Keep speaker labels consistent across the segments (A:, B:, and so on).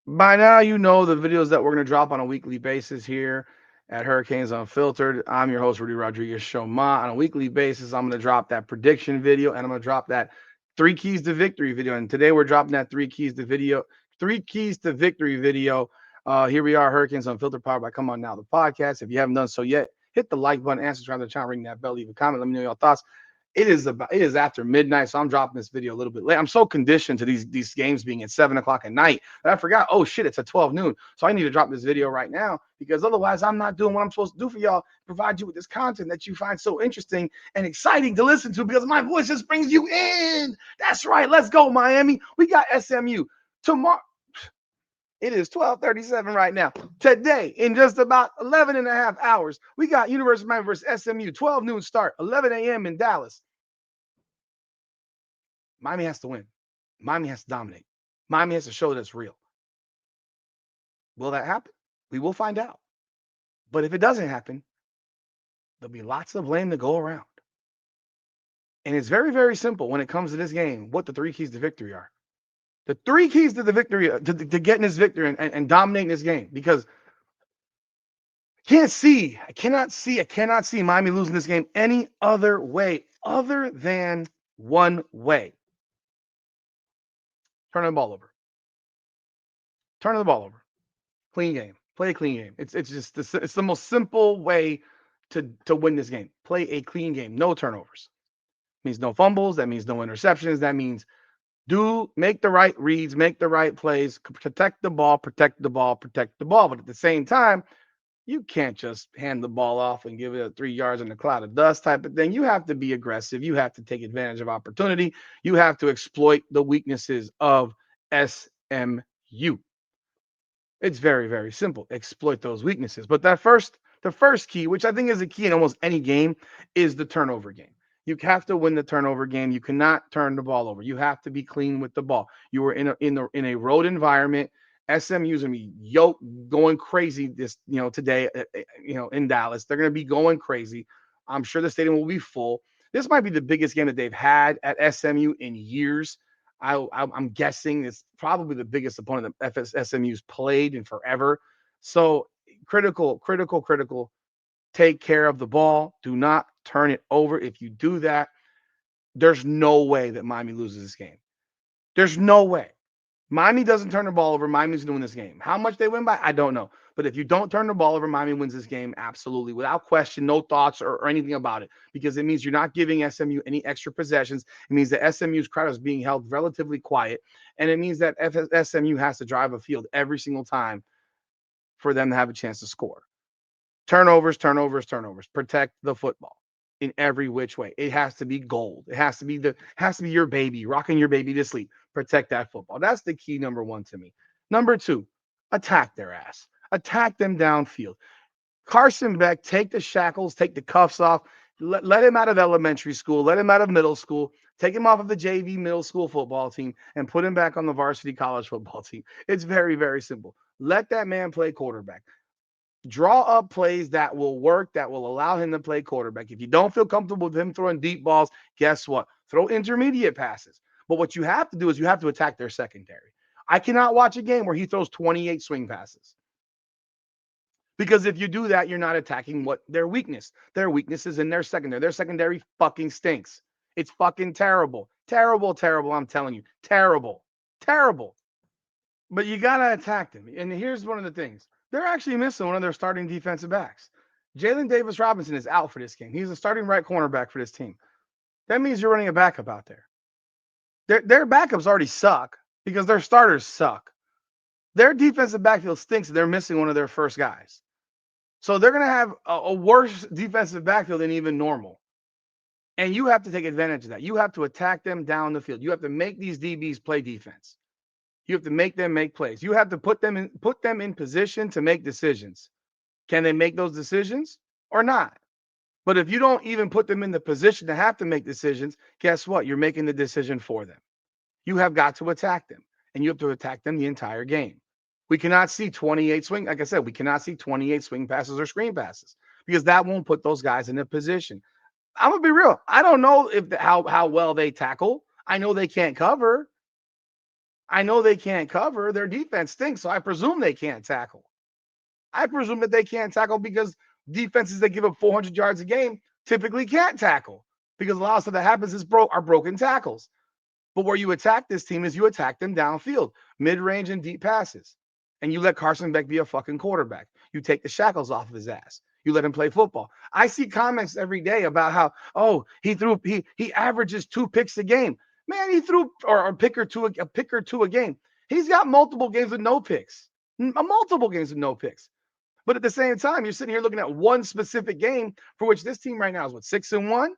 A: By now, you know the videos that we're going to drop on a weekly basis here at Hurricanes Unfiltered. I'm your host, Rudy Rodriguez Shoma. On a weekly basis, I'm going to drop that prediction video and I'm going to drop that three keys to victory video. And today we're dropping that three keys to victory video. Here we are, Hurricanes Unfiltered, powered by Come On Now, the podcast. If you haven't done so yet, hit the like button, and subscribe to the channel, ring that bell, leave a comment, let me know your thoughts. It is after midnight, so I'm dropping this video a little bit late. I'm so conditioned to these games being at 7 o'clock at night that I forgot. Oh shit, it's at 12 noon. So I need to drop this video right now because otherwise I'm not doing what I'm supposed to do for y'all. Provide you with this content that you find so interesting and exciting to listen to because my voice just brings you in. That's right. Let's go, Miami. We got SMU tomorrow. It is 12:37 right now. Today, in just about 11 and a half hours, we got University of Miami versus SMU, 12 noon start, 11 a.m. in Dallas. Miami has to win. Miami has to dominate. Miami has to show that it's real. Will that happen? We will find out. But if it doesn't happen, there'll be lots of blame to go around. And it's very, very simple when it comes to this game what the three keys to victory are. The three keys to the victory, to getting this victory and dominating this game. Because I cannot see Miami losing this game any other way other than one way. Turning the ball over. Turning the ball over. Clean game. Play a clean game. It's the most simple way to win this game. Play a clean game. No turnovers. Means no fumbles. That means no interceptions. That means make the right reads, make the right plays, protect the ball, protect the ball, protect the ball. But at the same time, you can't just hand the ball off and give it a 3 yards in a cloud of dust type of thing. You have to be aggressive. You have to take advantage of opportunity. You have to exploit the weaknesses of SMU. It's very, very simple. Exploit those weaknesses. But the first key, which I think is a key in almost any game, is the turnover game. You have to win the turnover game. You cannot turn the ball over. You have to be clean with the ball. You were in a road environment. SMU's gonna be going crazy today. In Dallas, they're gonna be going crazy. I'm sure the stadium will be full. This might be the biggest game that they've had at SMU in years. I'm guessing it's probably the biggest opponent that SMU's played in forever. So critical, critical, critical. Take care of the ball. Do not turn it over. If you do that, there's no way that Miami loses this game. There's no way. Miami doesn't turn the ball over. Miami's going to win this game. How much they win by, I don't know. But if you don't turn the ball over, Miami wins this game absolutely without question, no thoughts or anything about it, because it means you're not giving SMU any extra possessions. It means that SMU's crowd is being held relatively quiet. And it means that SMU has to drive a field every single time for them to have a chance to score. Turnovers, turnovers, turnovers. Protect the football in every which way. It has to be gold. It has to be your baby, rocking your baby to sleep. Protect that football. That's the key number one to me. Number two, attack their ass. Attack them downfield. Carson Beck, take the shackles, take the cuffs off. Let him out of elementary school. Let him out of middle school. Take him off of the JV middle school football team and put him back on the varsity college football team. It's very, very simple. Let that man play quarterback. Draw up plays that will work, that will allow him to play quarterback. If you don't feel comfortable with him throwing deep balls, guess what? Throw intermediate passes. But what you have to do is you have to attack their secondary. I cannot watch a game where he throws 28 swing passes. Because if you do that, you're not attacking what their weakness. Their weakness is in their secondary. Their secondary fucking stinks. It's fucking terrible. Terrible, terrible. I'm telling you. Terrible. Terrible. But you got to attack them. And here's one of the things. They're actually missing one of their starting defensive backs. Jalen Davis Robinson is out for this game. He's a starting right cornerback for this team. That means you're running a backup out there. Their backups already suck because their starters suck. Their defensive backfield stinks and they're missing one of their first guys. So they're going to have a worse defensive backfield than even normal. And you have to take advantage of that. You have to attack them down the field. You have to make these DBs play defense. You have to make them make plays. You have to put them in position to make decisions. Can they make those decisions or not? But if you don't even put them in the position to have to make decisions, guess what? You're making the decision for them. You have got to attack them, and you have to attack them the entire game. We cannot see 28 swing. Like I said, we cannot see 28 swing passes or screen passes because that won't put those guys in a position. I'm gonna be real. I don't know how well they tackle. I know they can't cover. I know they can't cover. Their defense stinks, so I presume they can't tackle. I presume that they can't tackle because defenses that give up 400 yards a game typically can't tackle because a lot of stuff that happens is broken tackles. But where you attack this team is you attack them downfield, mid-range and deep passes. And you let Carson Beck be a fucking quarterback. You take the shackles off of his ass. You let him play football. I see comments every day about how, he averages 2 picks a game. Man, he threw or a pick or two a game. He's got multiple games with no picks. Multiple games with no picks. But at the same time, you're sitting here looking at one specific game for which this team right now is 6-1.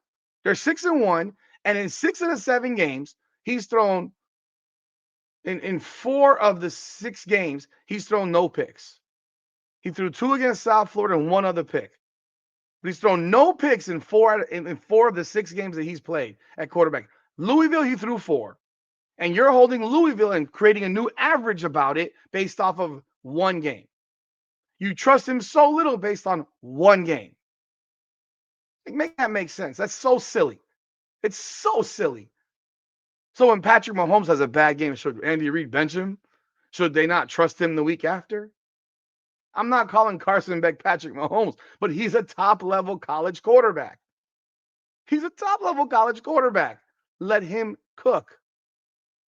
A: They're 6-1, and in 6 of the 7 games, he's thrown in 4 of the 6 games, he's thrown no picks. He threw 2 against South Florida and 1 other pick. But he's thrown no picks in 4 of the 6 games that he's played at quarterback. Louisville, he threw 4. And you're holding Louisville and creating a new average about it based off of 1 game. You trust him so little based on 1 game. Make that make sense. That's so silly. It's so silly. So when Patrick Mahomes has a bad game, should Andy Reid bench him? Should they not trust him the week after? I'm not calling Carson Beck Patrick Mahomes, but he's a top-level college quarterback. He's a top-level college quarterback. Let him cook.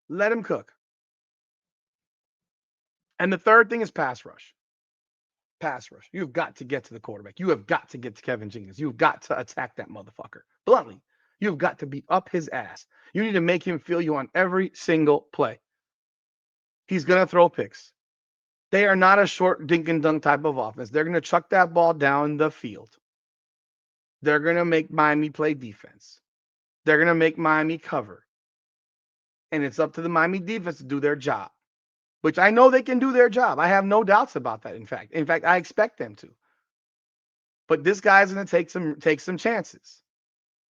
A: Let him cook. And the third thing is pass rush. Pass rush. You've got to get to the quarterback. You have got to get to Kevin Jenkins. You've got to attack that motherfucker. Bluntly, you've got to be up his ass. You need to make him feel you on every single play. He's going to throw picks. They are not a short dink and dunk type of offense. They're going to chuck that ball down the field. They're going to make Miami play defense. They're going to make Miami cover. And it's up to the Miami defense to do their job, which I know they can do their job. I have no doubts about that. In fact, I expect them to. But this guy's going to take some chances.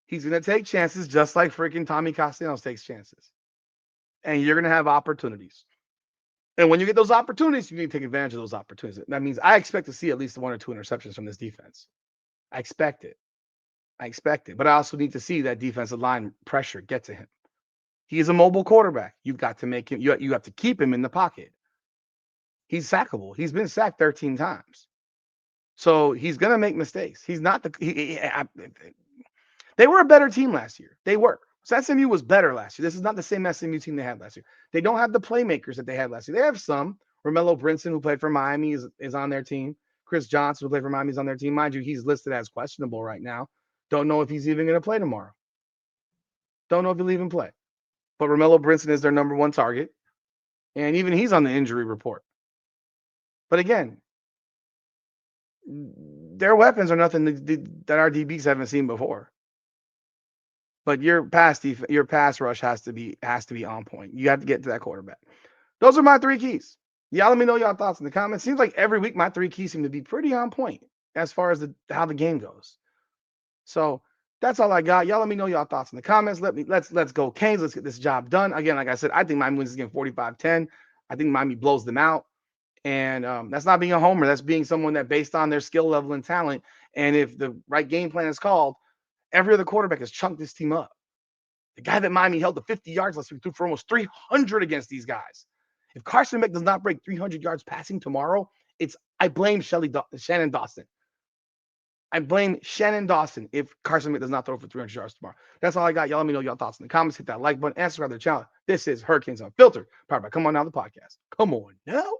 A: He's going to take chances just like freaking Tommy Castellanos takes chances. And you're going to have opportunities. And when you get those opportunities, you need to take advantage of those opportunities. That means I expect to see at least 1 or 2 interceptions from this defense. I expect it. But I also need to see that defensive line pressure get to him. He is a mobile quarterback. You've got to make him, you have to keep him in the pocket. He's sackable. He's been sacked 13 times. So he's going to make mistakes. He's not they were a better team last year. They were. So SMU was better last year. This is not the same SMU team they had last year. They don't have the playmakers that they had last year. They have some. Romello Brinson, who played for Miami, is on their team. Chris Johnson, who played for Miami, is on their team. Mind you, he's listed as questionable right now. Don't know if he's even going to play tomorrow. Don't know if he'll even play. But Romello Brinson is their number 1 target. And even he's on the injury report. But again, their weapons are nothing that our DBs haven't seen before. But your pass rush has to be on point. You have to get to that quarterback. Those are my 3 keys. Y'all let me know y'all thoughts in the comments. Seems like every week my 3 keys seem to be pretty on point as far as how the game goes. So that's all I got. Y'all let me know y'all thoughts in the comments. Let's go Canes. Let's get this job done. Again, like I said, I think Miami wins this game 45-10. I think Miami blows them out. And that's not being a homer. That's being someone that based on their skill level and talent. And if the right game plan is called, every other quarterback has chunked this team up. The guy that Miami held to 50 yards last week threw for almost 300 against these guys. If Carson Beck does not break 300 yards passing tomorrow, I blame Shannon Dawson. I blame Shannon Dawson if Carson Beck does not throw for 300 yards tomorrow. That's all I got. Y'all let me know y'all thoughts in the comments. Hit that like button and subscribe to the channel. This is Hurricanes Unfiltered, powered by Come On Now, the podcast. Come on now.